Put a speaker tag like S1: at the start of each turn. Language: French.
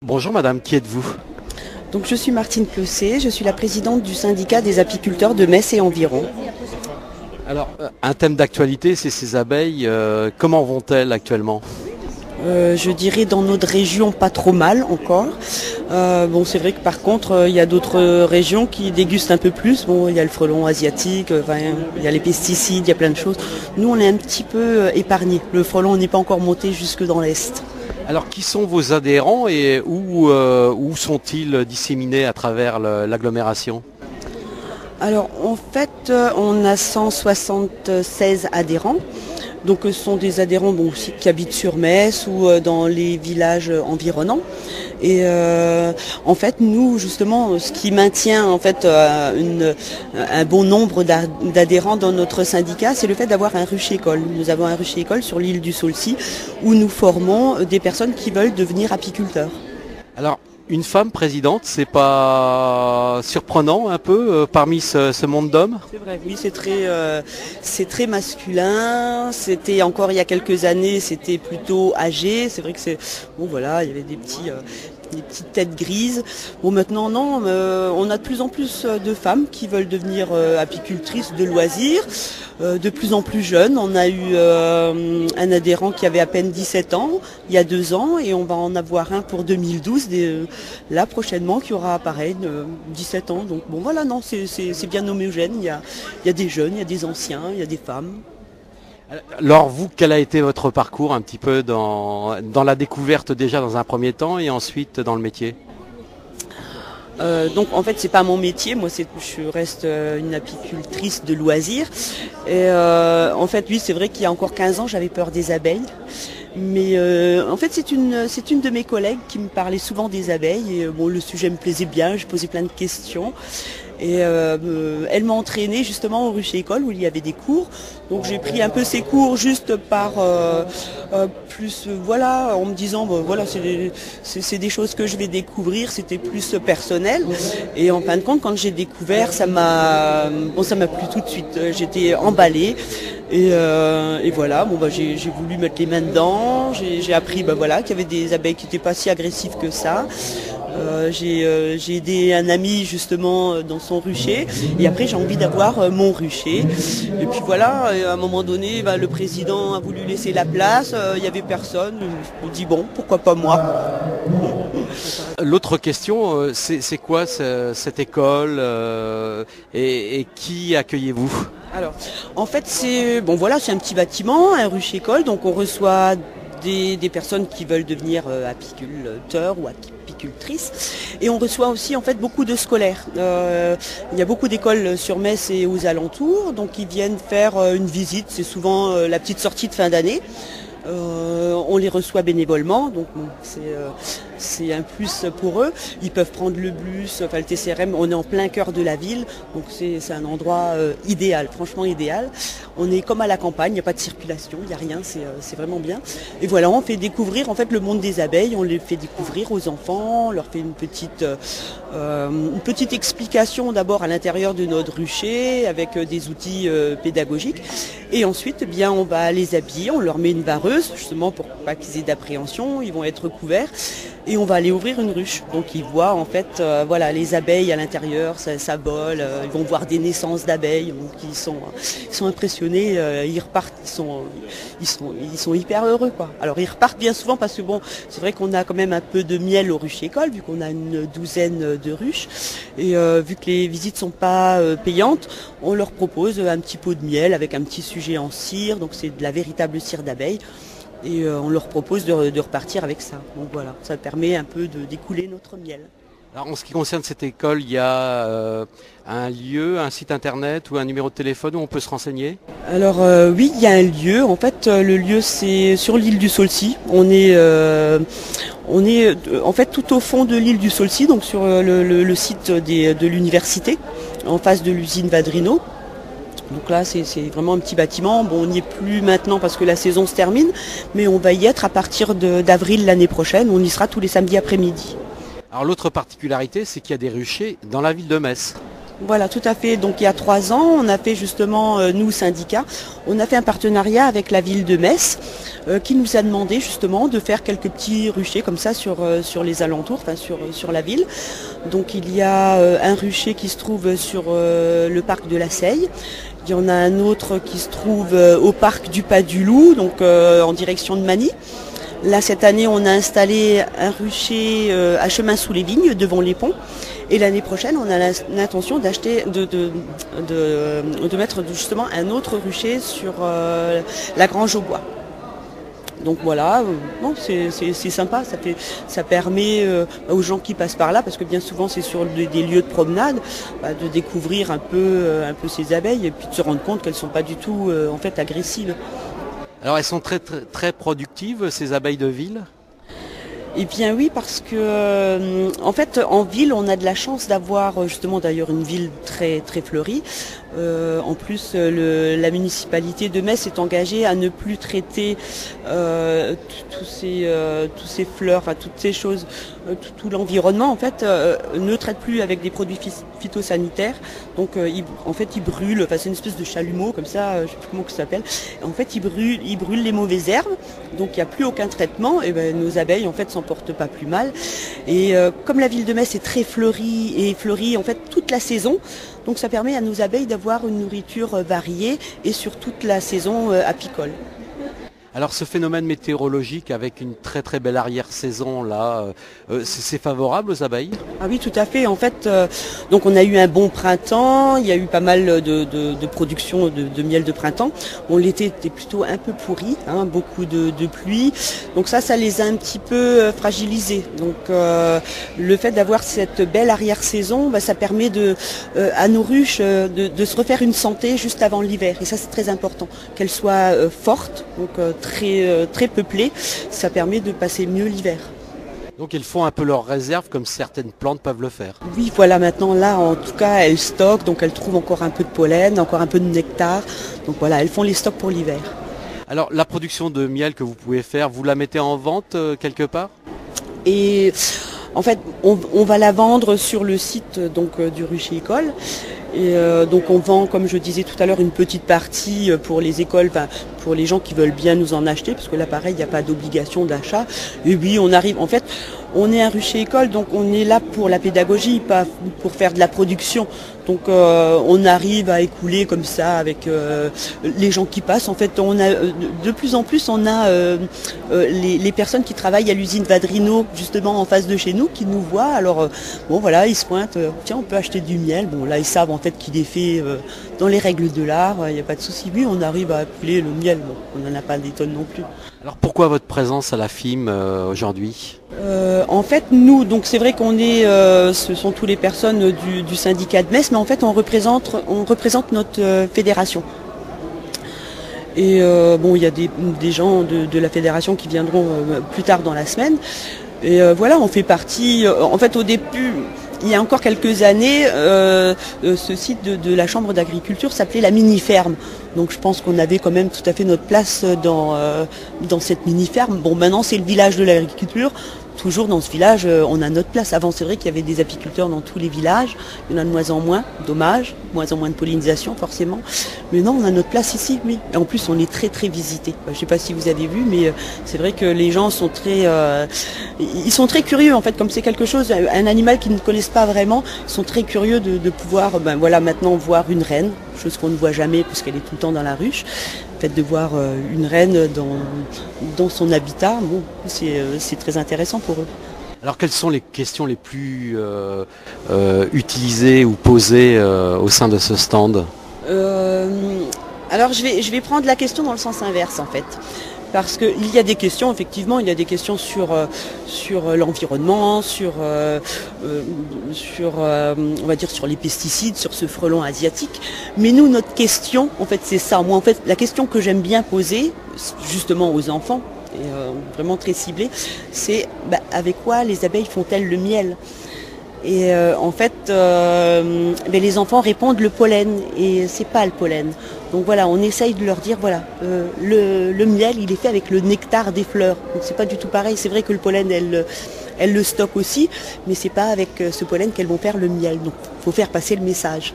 S1: Bonjour madame, qui êtes-vous?
S2: Donc je suis Martine Clossé, je suis la présidente du syndicat des apiculteurs de Metz et environ.
S1: Alors, un thème d'actualité, c'est ces abeilles. Comment vont-elles actuellement?
S2: Je dirais dans notre région pas trop mal encore. Bon, c'est vrai que par contre il y a d'autres régions qui dégustent un peu plus. Bon, il y a le frelon asiatique, il y a les pesticides, il y a plein de choses. Nous on est un petit peu épargnés. Le frelon n'est pas encore monté jusque dans l'Est.
S1: Alors, qui sont vos adhérents et où sont-ils disséminés à travers l'agglomération?
S2: Alors en fait on a 176 adhérents. Donc ce sont des adhérents aussi qui habitent sur Metz ou dans les villages environnants. Et en fait nous justement ce qui maintient en fait un bon nombre d'adhérents dans notre syndicat, c'est le fait d'avoir un ruche école. Nous avons un ruche école sur l'île du Saulcy où nous formons des personnes qui veulent devenir apiculteurs.
S1: Alors, une femme présidente, c'est pas surprenant un peu parmi ce monde d'hommes?
S2: C'est vrai, oui, c'est très masculin. C'était encore il y a quelques années, c'était plutôt âgé. C'est vrai que bon voilà, il y avait des petites têtes grises. Bon maintenant non, on a de plus en plus de femmes qui veulent devenir apicultrices de loisirs, de plus en plus jeunes. On a eu un adhérent qui avait à peine 17 ans il y a 2 ans et on va en avoir un pour 2012 là prochainement qui aura pareil 17 ans. Donc bon voilà, non, c'est bien homogène. Il y a des jeunes, il y a des anciens, il y a des femmes.
S1: Alors vous, quel a été votre parcours un petit peu dans la découverte déjà dans un premier temps et ensuite dans le métier?
S2: Donc en fait c'est pas mon métier, moi je reste une apicultrice de loisirs. Et en fait oui, c'est vrai qu'il y a encore 15 ans j'avais peur des abeilles. Mais en fait c'est une de mes collègues qui me parlait souvent des abeilles et bon, le sujet me plaisait bien, je posais plein de questions. Et elle m'a entraînée justement au ruche école où il y avait des cours. Donc j'ai pris un peu ces cours juste par plus voilà, en me disant voilà, c'est des choses que je vais découvrir, c'était plus personnel. Et en fin de compte, quand j'ai découvert, ça m'a plu tout de suite. J'étais emballée. Et voilà, bon j'ai voulu mettre les mains dedans. J'ai appris voilà qu'il y avait des abeilles qui n'étaient pas si agressives que ça. J'ai aidé un ami justement dans son rucher et après j'ai envie d'avoir mon rucher et puis voilà, à un moment donné le président a voulu laisser la place, il n'y avait personne, je me dis bon pourquoi pas moi.
S1: L'autre question, c'est quoi cette école et qui accueillez-vous?
S2: Alors en fait c'est un petit bâtiment, un ruche école, donc on reçoit des personnes qui veulent devenir apiculteurs ou apicultrices et on reçoit aussi en fait beaucoup de scolaires. Il y a beaucoup d'écoles sur Metz et aux alentours, donc ils viennent faire une visite, c'est souvent la petite sortie de fin d'année. On les reçoit bénévolement, donc c'est un plus pour eux. Ils peuvent prendre le bus, le TCRM, on est en plein cœur de la ville, donc c'est un endroit idéal, franchement idéal. On est comme à la campagne, il n'y a pas de circulation, il n'y a rien, c'est vraiment bien. Et voilà, on fait découvrir en fait le monde des abeilles, on les fait découvrir aux enfants, on leur fait une petite explication d'abord à l'intérieur de notre rucher avec des outils pédagogiques. Et ensuite, on va les habiller, on leur met une vareuse, justement pour pas qu'ils aient d'appréhension, ils vont être couverts. Et on va aller ouvrir une ruche. Donc ils voient en fait les abeilles à l'intérieur, ça vole, ils vont voir des naissances d'abeilles, donc ils sont impressionnés, ils repartent, ils sont hyper heureux quoi. Alors ils repartent bien souvent parce que c'est vrai qu'on a quand même un peu de miel au ruche école, vu qu'on a une douzaine de ruches. Et vu que les visites sont pas payantes, on leur propose un petit pot de miel avec un petit sujet en cire, donc c'est de la véritable cire d'abeille. Et on leur propose de repartir avec ça. Donc voilà, ça permet un peu d'écouler notre miel.
S1: Alors en ce qui concerne cette école, il y a un lieu, un site internet ou un numéro de téléphone où on peut se renseigner?
S2: Alors oui, il y a un lieu. En fait, le lieu c'est sur l'île du Saulcy. On est en fait tout au fond de l'île du Saulcy, donc sur le site de l'université, en face de l'usine Vadrino. Donc là, c'est vraiment un petit bâtiment. Bon, on n'y est plus maintenant parce que la saison se termine, mais on va y être à partir d'avril l'année prochaine. On y sera tous les samedis après-midi.
S1: Alors l'autre particularité, c'est qu'il y a des ruchers dans la ville de Metz.
S2: Voilà, tout à fait. Donc il y a 3 ans, on a fait justement, nous syndicats, on a fait un partenariat avec la ville de Metz qui nous a demandé justement de faire quelques petits ruchers comme ça sur les alentours, enfin sur la ville. Donc il y a un rucher qui se trouve sur le parc de la Seille. Il y en a un autre qui se trouve au parc du Pas du Loup, donc en direction de Magny. Là, cette année, on a installé un rucher à Chemin sous les Vignes, devant les ponts. Et l'année prochaine, on a l'intention d'acheter, de mettre justement un autre rucher sur la Grange aux Bois. Donc voilà, non, c'est sympa, ça permet aux gens qui passent par là, parce que bien souvent c'est sur des lieux de promenade, de découvrir un peu ces abeilles et puis de se rendre compte qu'elles ne sont pas du tout en fait agressives.
S1: Alors elles sont très productives, ces abeilles de ville?
S2: Eh bien oui, parce que en fait en ville on a de la chance d'avoir justement d'ailleurs une ville très très fleurie. En plus la municipalité de Metz est engagée à ne plus traiter tous ces fleurs, enfin toutes ces choses, tout l'environnement en fait ne traite plus avec des produits phytosanitaires. Donc en fait ils brûlent, enfin c'est une espèce de chalumeau comme ça, je sais plus comment ça s'appelle. En fait ils brûlent les mauvaises herbes, donc il n'y a plus aucun traitement, et ben nos abeilles en fait s'en portent pas plus mal. Et comme la ville de Metz est très fleurie en fait toute la saison, donc ça permet à nos abeilles d'avoir une nourriture variée et sur toute la saison apicole.
S1: Alors ce phénomène météorologique avec une très très belle arrière-saison là, c'est favorable aux abeilles?
S2: Ah oui, tout à fait. En fait, donc on a eu un bon printemps, il y a eu pas mal de production de miel de printemps. Bon, l'été était plutôt un peu pourri, beaucoup de pluie. Donc ça les a un petit peu fragilisés. Donc le fait d'avoir cette belle arrière-saison, ça permet à nos ruches de se refaire une santé juste avant l'hiver. Et ça c'est très important, qu'elles soient fortes, donc très peuplées. Ça permet de passer mieux l'hiver.
S1: Donc elles font un peu leurs réserves comme certaines plantes peuvent le faire.
S2: Oui, voilà, maintenant là en tout cas elles stockent, donc elles trouvent encore un peu de pollen, encore un peu de nectar. Donc voilà, elles font les stocks pour l'hiver.
S1: Alors la production de miel que vous pouvez faire, vous la mettez en vente quelque part?
S2: Et en fait on va la vendre sur le site donc du rucher école. Et donc on vend, comme je disais tout à l'heure, une petite partie pour les écoles, pour les gens qui veulent bien nous en acheter, parce que là pareil, il n'y a pas d'obligation d'achat. Et oui, on arrive, en fait, on est un rucher école, donc on est là pour la pédagogie, pas pour faire de la production. Donc on arrive à écouler comme ça avec les gens qui passent. En fait, on a de plus en plus, on a les personnes qui travaillent à l'usine Vadrino, justement en face de chez nous, qui nous voient. Alors bon voilà, ils se pointent, tiens, on peut acheter du miel. Bon là, ils savent en fait qu'il est fait dans les règles de l'art, il n'y a pas de souci. Oui, on arrive à couler le miel. Bon, on n'en a pas des tonnes non plus.
S1: Alors pourquoi votre présence à la FIM aujourd'hui?
S2: En fait, nous, donc c'est vrai qu'on est, ce sont toutes les personnes du syndicat de Metz, mais en fait on représente notre fédération. Et bon, il y a des gens de la fédération qui viendront plus tard dans la semaine. Et voilà, on fait partie. En fait, au début, il y a encore quelques années, ce site de la Chambre d'agriculture s'appelait la mini-ferme. Donc je pense qu'on avait quand même tout à fait notre place dans cette mini-ferme. Bon, maintenant c'est le village de l'agriculture. Toujours dans ce village, on a notre place. Avant, c'est vrai qu'il y avait des apiculteurs dans tous les villages. Il y en a de moins en moins, dommage. Moins en moins de pollinisation, forcément. Mais non, on a notre place ici, oui. Et en plus, on est très, très visité. Je ne sais pas si vous avez vu, mais c'est vrai que les gens sont ils sont très curieux, en fait. Comme c'est quelque chose, un animal qu'ils ne connaissent pas vraiment, ils sont très curieux de pouvoir, voilà, maintenant voir une reine. Chose qu'on ne voit jamais, puisqu'elle est tout le temps dans la ruche. Le fait de voir une reine dans son habitat, bon, c'est très intéressant pour eux.
S1: Alors quelles sont les questions les plus utilisées ou posées au sein de ce stand?
S2: Alors je vais prendre la question dans le sens inverse en fait. Parce qu'il y a des questions, effectivement, il y a des questions sur l'environnement, on va dire sur les pesticides, sur ce frelon asiatique. Mais nous, notre question, en fait, c'est ça. Moi, en fait, la question que j'aime bien poser, justement aux enfants, et vraiment très ciblée, c'est avec quoi les abeilles font-elles le miel ? Et en fait, les enfants répondent le pollen et c'est pas le pollen. Donc voilà, on essaye de leur dire voilà, le miel il est fait avec le nectar des fleurs. Donc c'est pas du tout pareil. C'est vrai que le pollen elles le stockent aussi, mais c'est pas avec ce pollen qu'elles vont faire le miel. Donc faut faire passer le message.